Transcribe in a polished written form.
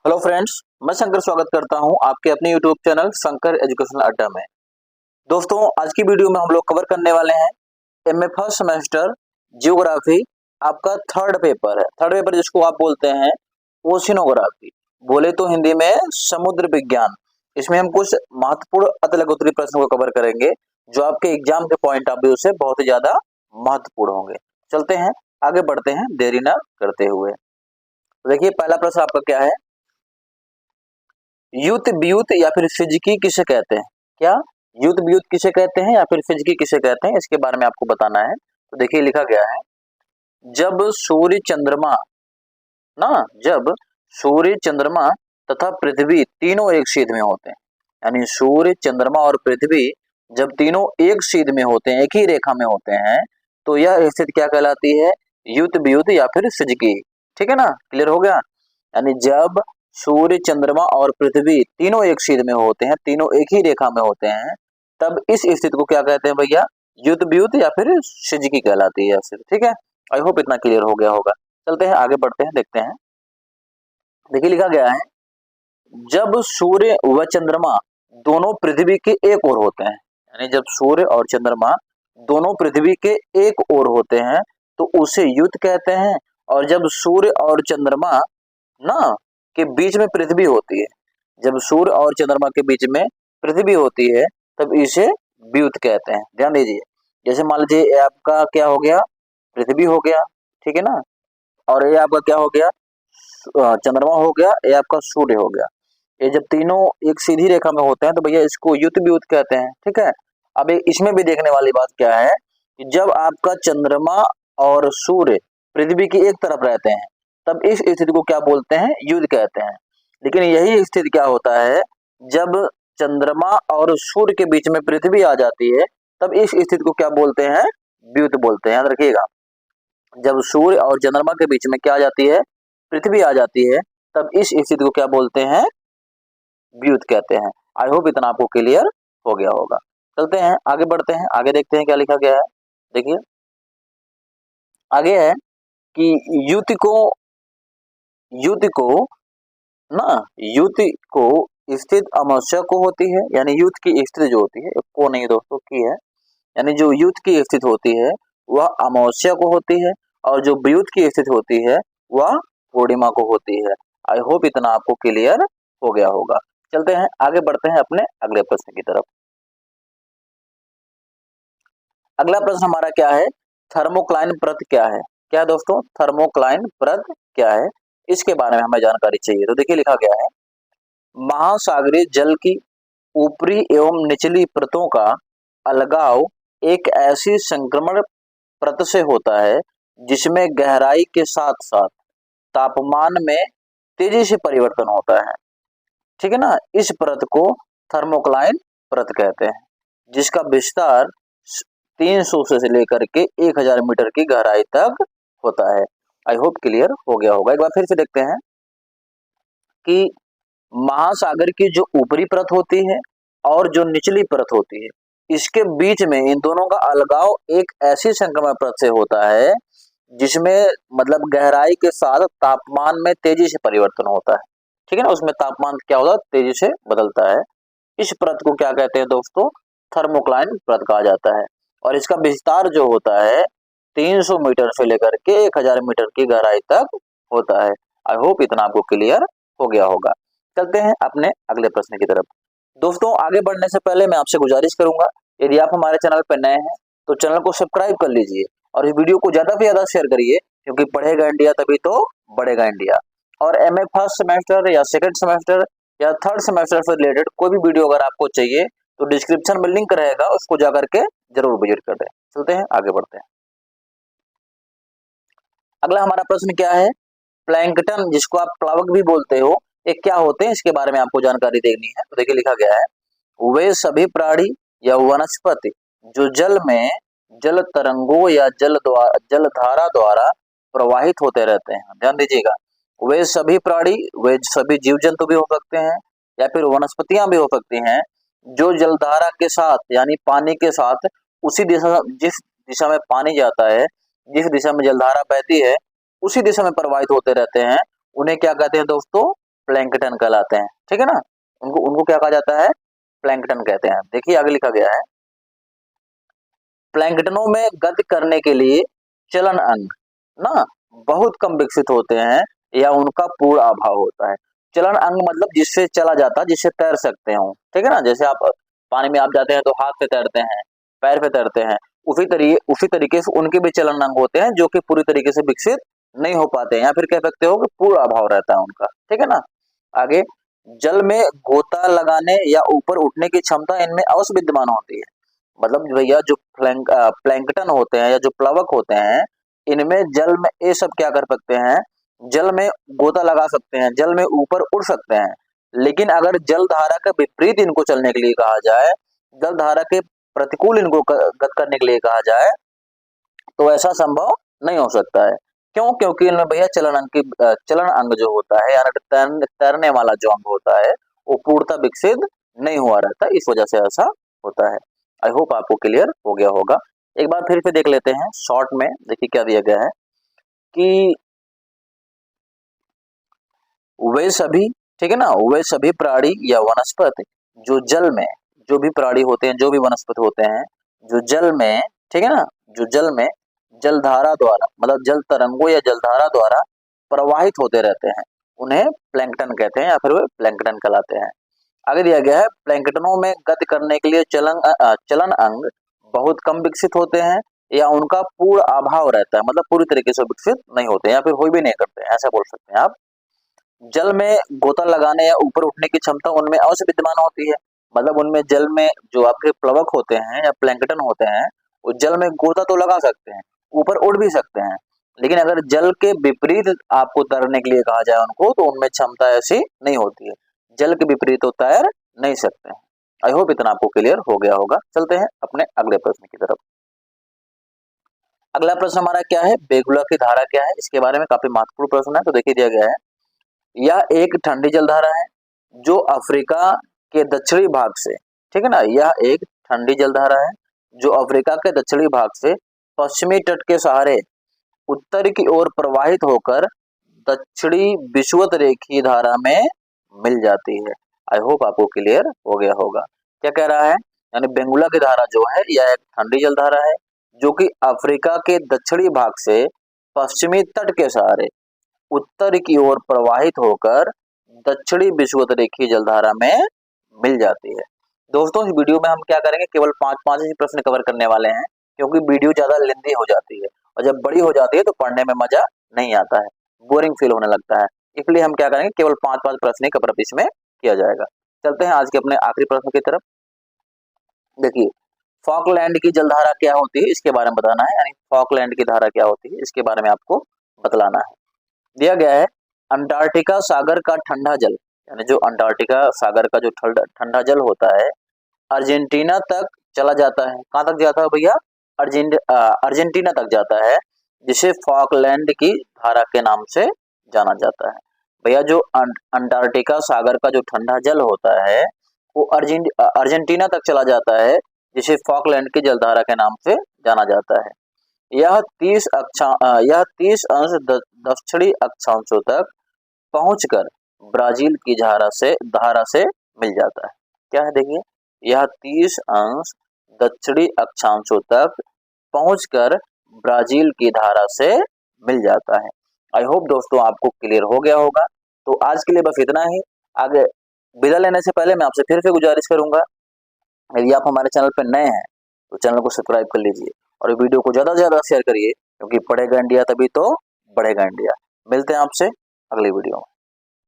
Hello friends, मैं शंकर स्वागत करता हूं आपके अपने यूट्यूब चैनल शंकर एजुकेशनल अड्डा में। दोस्तों, आज की वीडियो में हम लोग कवर करने वाले हैं एमए फर्स्ट सेमेस्टर जियोग्राफी। आपका थर्ड पेपर है। थर्ड पेपर जिसको आप बोलते हैं ओशिनोग्राफी, बोले तो हिंदी में समुद्र विज्ञान। इसमें हम कुछ महत्वपूर्ण अतलगोत्री प्रश्नों को कवर करेंगे जो आपके एग्जाम के पॉइंट ऑफ व्यू से बहुत ही ज्यादा महत्वपूर्ण होंगे। चलते हैं, आगे बढ़ते हैं देरी न करते हुए। देखिए, पहला प्रश्न आपका क्या है। युत ब्यूत या फिर फिजिकी किसे कहते हैं? क्या युत ब्यूत किसे कहते हैं या फिर फिजिकी किसे कहते हैं, इसके बारे में आपको बताना है। तो देखिए, लिखा गया है, जब सूर्य चंद्रमा जब सूर्य चंद्रमा तथा पृथ्वी तीनों एक सीध में होते हैं, यानी सूर्य चंद्रमा और पृथ्वी जब तीनों एक सीध में होते हैं, एक ही रेखा में होते हैं, तो यह स्थिति क्या कहलाती है? युत ब्यूत या फिर फिजिकी। ठीक है ना, क्लियर हो गया। यानी जब सूर्य चंद्रमा और पृथ्वी तीनों एक सीध में होते हैं, तीनों एक ही रेखा में होते हैं, तब इस स्थिति को क्या कहते हैं भैया? युत ब्यूत या फिर सिजकी कहलाती है। ठीक है, आई होप इतना क्लियर हो गया होगा। चलते हैं, आगे बढ़ते हैं, देखते हैं। देखिए, लिखा गया है, जब सूर्य व चंद्रमा दोनों पृथ्वी के एक ओर होते हैं, यानी जब सूर्य और चंद्रमा दोनों पृथ्वी के एक ओर होते हैं तो उसे युत कहते हैं। और जब सूर्य और चंद्रमा ना के बीच में पृथ्वी होती है, जब सूर्य और चंद्रमा के बीच में पृथ्वी होती है, तब इसे ब्यूत कहते हैं। ध्यान दीजिए, जैसे मान लीजिए ये आपका क्या हो गया? पृथ्वी हो गया, ठीक है ना, और ये आपका क्या हो गया? चंद्रमा हो गया, ये आपका सूर्य हो गया। ये जब तीनों एक सीधी रेखा में होते हैं तो भैया इसको युत ब्यूत कहते हैं। ठीक है, अब इसमें भी देखने वाली बात क्या है कि जब आपका चंद्रमा और सूर्य पृथ्वी की एक तरफ रहते हैं, तब इस स्थिति को क्या बोलते हैं? युत कहते हैं। लेकिन यही स्थिति क्या होता है, जब चंद्रमा और सूर्य के बीच में पृथ्वी आ जाती है, तब इस स्थिति को क्या बोलते हैं? ब्यूत बोलते हैं। याद रखिएगा, जब सूर्य और चंद्रमा के बीच में क्या आ जाती है? पृथ्वी आ जाती है, तब इस स्थिति को क्या बोलते हैं? ब्यूत कहते हैं। आई होप इतना आपको क्लियर हो गया होगा। चलते हैं, आगे बढ़ते हैं, आगे देखते हैं क्या लिखा गया है। देखिए, आगे है कि युति को स्थित अमावस्या को होती है, यानी युत की स्थिति जो होती है, को नहीं दोस्तों की है, यानी जो युत की स्थिति होती है वह अमावस्या को होती है, और जो ब्यूत की स्थिति होती है वह पूर्णिमा को होती है। आई होप इतना आपको क्लियर हो गया होगा। चलते हैं, आगे बढ़ते हैं अपने अगले प्रश्न की तरफ। अगला प्रश्न हमारा क्या है? थर्मोक्लाइन परत क्या है? क्या है दोस्तों? थर्मोक्लाइन परत क्या है, इसके बारे में हमें जानकारी चाहिए। तो देखिए, लिखा गया है, महासागरीय जल की ऊपरी एवं निचली परतों का अलगाव एक ऐसी संक्रमण परत से होता है जिसमें गहराई के साथ साथ तापमान में तेजी से परिवर्तन होता है। ठीक है ना, इस परत को थर्मोक्लाइन परत कहते हैं, जिसका विस्तार 300 से लेकर के 1000 मीटर की गहराई तक होता है। आई होप क्लियर हो गया होगा। एक बार फिर से देखते हैं कि महासागर की जो ऊपरी परत होती है और जो निचली परत होती है, इसके बीच में इन दोनों का अलगाव एक ऐसी संक्रमण परत से होता है जिसमें मतलब गहराई के साथ तापमान में तेजी से परिवर्तन होता है। ठीक है ना, उसमें तापमान क्या होता है? तेजी से बदलता है। इस परत को क्या कहते हैं दोस्तों? थर्मोक्लाइन परत कहा जाता है, और इसका विस्तार जो होता है 300 मीटर से लेकर के 1000 मीटर की गहराई तक होता है। आई होप इतना आपको क्लियर हो गया होगा। चलते हैं अपने अगले प्रश्न की तरफ। दोस्तों, आगे बढ़ने से पहले मैं आपसे गुजारिश करूंगा, यदि आप हमारे चैनल पर नए हैं तो चैनल को सब्सक्राइब कर लीजिए और इस वीडियो को ज्यादा से ज्यादा शेयर करिए, क्योंकि पढ़ेगा इंडिया तभी तो बढ़ेगा इंडिया। और एमए फर्स्ट सेमेस्टर या सेकंड सेमेस्टर या थर्ड सेमेस्टर से रिलेटेड कोई भी वीडियो अगर आपको चाहिए तो डिस्क्रिप्शन में लिंक रहेगा, उसको जाकर के जरूर विजिट कर दें। चलते हैं, आगे बढ़ते हैं। अगला हमारा प्रश्न क्या है? प्लैंकटन, जिसको आप प्लावक भी बोलते हो, ये क्या होते हैं, इसके बारे में आपको जानकारी देनी है। तो देखिए, लिखा गया है, वे सभी प्राणी या वनस्पति जो जल में जल तरंगों या जलधारा द्वारा प्रवाहित होते रहते हैं। ध्यान दीजिएगा, वे सभी प्राणी, वे सभी जीव जंतु भी हो सकते हैं या फिर वनस्पतियां भी हो सकती हैं, जो जलधारा के साथ यानी पानी के साथ उसी दिशा, जिस दिशा में पानी जाता है, जिस दिशा में जलधारा बहती है, उसी दिशा में प्रवाहित होते रहते हैं, उन्हें क्या कहते हैं दोस्तों? प्लैंकटन कहलाते हैं। ठीक है ना, उनको क्या कहा जाता है, प्लैंकटन कहते हैं। देखिए आगे लिखा गया है, प्लैंकटनों में गति करने के लिए चलन अंग ना बहुत कम विकसित होते हैं या उनका पूर्ण अभाव होता है। चलन अंग मतलब जिससे चला जाता है, जिससे तैर सकते हो। ठीक है ना, जैसे आप पानी में आप जाते हैं तो हाथ से तैरते हैं, पैर पे तैरते हैं, उसी तरीके से उनके भी चलन अंग होते हैं जो कि पूरी तरीके से विकसित नहीं हो पाते हैं, या फिर कह सकते हो कि पूर्ण अभाव रहता है उनका। ठीक है ना, आगे, जल में गोता लगाने या ऊपर उठने की क्षमता इनमें अवश्य विद्यमान होती है। मतलब भैया जो प्लैंकटन होते हैं या जो प्लवक होते हैं, इनमें जल में ये सब क्या कर सकते हैं, जल में गोता लगा सकते हैं, जल में ऊपर उड़ सकते हैं। लेकिन अगर जल धारा के विपरीत इनको चलने के लिए कहा जाए, जल धारा के प्रतिकूल इनको गति करने के लिए कहा जाए, तो ऐसा संभव नहीं हो सकता है। क्यों? क्योंकि इनमें भैया चलन अंग जो होता है, यानी तैरने वाला जो अंग होता है, वो पूर्णतः विकसित नहीं हुआ रहता, इस वजह से ऐसा होता है। आई होप आपको क्लियर हो गया होगा। एक बार फिर से देख लेते हैं शॉर्ट में। देखिए क्या दिया गया है कि वे सभी, ठीक है ना, वे सभी प्राणी या वनस्पति जो जल में, जो भी प्राणी होते हैं, जो भी वनस्पति होते हैं, जो जल में, ठीक है ना, जो जल में जलधारा द्वारा, मतलब जल तरंगों या जलधारा द्वारा प्रवाहित होते रहते हैं, उन्हें प्लैंकटन कहते हैं या फिर वे प्लैंकटन कहलाते हैं। आगे दिया गया है, प्लैंकटनों में गति करने के लिए चलन अंग बहुत कम विकसित होते हैं या उनका पूर्ण अभाव रहता है, मतलब पूरी तरीके से विकसित नहीं होते या फिर हो भी नहीं करते, ऐसा बोल सकते हैं आप। जल में गोता लगाने या ऊपर उठने की क्षमता उनमें अवश्य विद्यमान होती है, मतलब उनमें जल में जो आपके प्लवक होते हैं या प्लैंकटन होते हैं, वो जल में गोता तो लगा सकते हैं, ऊपर उड़ भी सकते हैं, लेकिन अगर जल के विपरीत आपको तैरने के लिए कहा जाए उनको, तो उनमें क्षमता ऐसी नहीं होती है, जल के विपरीत तो तैर नहीं सकते हैं। आई होप इतना आपको क्लियर हो गया होगा। चलते हैं अपने अगले प्रश्न की तरफ। अगला प्रश्न हमारा क्या है, बेगुला की धारा क्या है, इसके बारे में काफी महत्वपूर्ण प्रश्न है। तो देखिए दिया गया है, यह एक ठंडी जलधारा है जो अफ्रीका के दक्षिणी भाग से, ठीक है ना, यह एक ठंडी जलधारा है जो अफ्रीका के दक्षिणी भाग से पश्चिमी तट के सहारे उत्तर की ओर प्रवाहित होकर दक्षिणी विषुवत रेखीय धारा में मिल जाती है। आई होप आपको क्लियर हो गया होगा। क्या कह रहा है, यानी बेंगुला की धारा जो है यह एक ठंडी जलधारा है जो कि अफ्रीका के दक्षिणी भाग से पश्चिमी तट के सहारे उत्तर की ओर प्रवाहित होकर दक्षिणी विषुवत रेखीय जलधारा में मिल जाती है। दोस्तों इस वीडियो में हम क्या करेंगे, केवल 5 ही प्रश्न कवर करने वाले हैं, क्योंकि वीडियो ज्यादा लेंथी हो जाती है और जब बड़ी हो जाती है तो पढ़ने में मजा नहीं आता है, बोरिंग फील होने लगता है। इसलिए हम क्या करेंगे, केवल 5 प्रश्न कवर इसमें किया जाएगा। चलते हैं आज के अपने आखिरी प्रश्न की तरफ। देखिए, फॉकलैंड की जलधारा क्या होती है इसके बारे में बताना है, यानी फॉकलैंड की धारा क्या होती है इसके बारे में आपको बतलाना है। दिया गया है, अंटार्कटिका सागर का ठंडा जल, यानी जो अंटार्कटिका सागर का जो ठंडा जल होता है, अर्जेंटीना तक चला जाता है। कहाँ तक जाता है भैया, अर्जेंटीना तक जाता है, जिसे फॉकलैंड की धारा के नाम से जाना जाता है। भैया जो अंटार्कटिका सागर का जो ठंडा जल होता है वो अर्जेंटीना तक चला जाता है, जिसे फॉकलैंड की जलधारा के नाम से जाना जाता है। यह 30 अंश दक्षिणी अक्षांशों तक पहुंचकर ब्राजील की धारा से मिल जाता है। क्या है, देखिए, यह 30 अंश दक्षिणी अक्षांशों तक पहुंचकर ब्राजील की धारा से मिल जाता है। आई होप दोस्तों आपको क्लियर हो गया होगा। तो आज के लिए बस इतना ही। आगे विदा लेने से पहले मैं आपसे फिर से गुजारिश करूंगा, यदि आप हमारे चैनल पर नए हैं तो चैनल को सब्सक्राइब कर लीजिए और वीडियो को ज्यादा से ज्यादा शेयर करिए, क्योंकि पढ़ेगा इंडिया तभी तो बढ़ेगा इंडिया। मिलते हैं आपसे अगली वीडियो में।